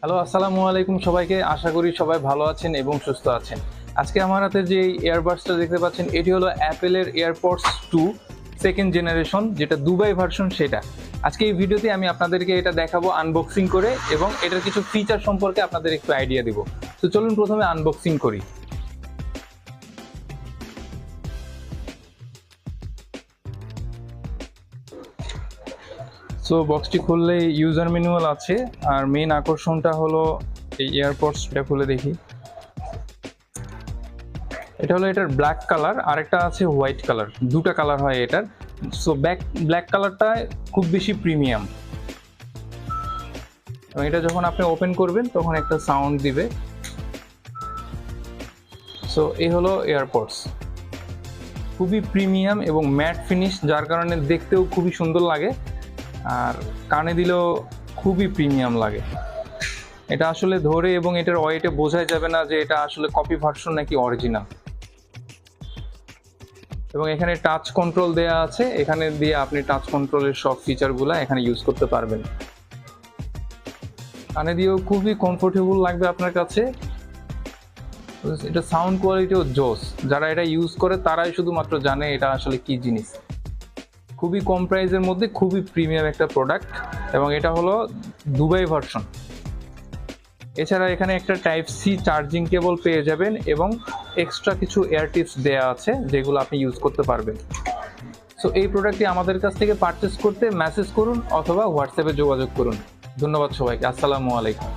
Hello, আসসালামু আলাইকুম সবাইকে। আশা করি সবাই ভালো আছেন এবং সুস্থ আছেন। আজকে আমার হাতে যে ইয়ারবাডসটা দেখতে পাচ্ছেন, এটি হলো অ্যাপেলের এয়ারপডস 2 সেকেন্ড জেনারেশন, যেটা দুবাই ভার্সন সেটা। আজকে এই ভিডিওতে আমি আপনাদেরকে এটা দেখাবো আনবক্সিং করে, এবং এটার কিছু ফিচার সম্পর্কে আপনাদের একটু আইডিয়া দিব। তো চলুন প্রথমে আনবক্সিং করি। সো বক্সটি খুললে ইউজার ম্যানুয়াল আছে, আর মেইন আকর্ষণটা হলো এই এয়ারপডসটা খুলে দেখি। এটা হলো এটার ব্ল্যাক কালার, আরেকটা আছে হোয়াইট কালার, দুটা কালার হয় এটার। সো ব্ল্যাক কালারটা খুব বেশি প্রিমিয়াম, এবং এটা যখন আপনি ওপেন করবেন তখন একটা সাউন্ড দিবে। সো এই হলো এয়ারপডস, খুবই প্রিমিয়াম এবং ম্যাট ফিনিশ, যার কারণে দেখতেও খুবই সুন্দর লাগে, আর কানে দিলেও খুবই প্রিমিয়াম লাগে। এটা আসলে ধরে এবং এটার ওয়েটে বোঝাই যাবে না যে এটা আসলে কপি ভার্সন নাকি অরিজিনাল। এবং এখানে টাচ কন্ট্রোল দেয়া আছে, এখানে দিয়ে আপনি টাচ কন্ট্রোলের সব ফিচারগুলো এখানে ইউজ করতে পারবেন। কানে দিয়েও খুবই কমফোর্টেবল লাগবে আপনার কাছে। এটা সাউন্ড কোয়ালিটিও জোস, যারা এটা ইউজ করে তারাই শুধুমাত্র জানে এটা আসলে কি জিনিস। খুবই কম প্রাইসের মধ্যে খুবই প্রিমিয়াম একটা প্রোডাক্ট, এবং এটা হলো দুবাই ভার্সন। এছাড়া এখানে একটা টাইপ সি চার্জিং কেবল পেয়ে যাবেন, এবং এক্সট্রা কিছু এয়ার টিপস দেওয়া আছে যেগুলো আপনি ইউজ করতে পারবেন। সো এই প্রোডাক্টটি আমাদের কাছ থেকে পারচেস করতে মেসেজ করুন অথবা হোয়াটসঅ্যাপে যোগাযোগ করুন। ধন্যবাদ সবাইকে। আসসালামু আলাইকুম।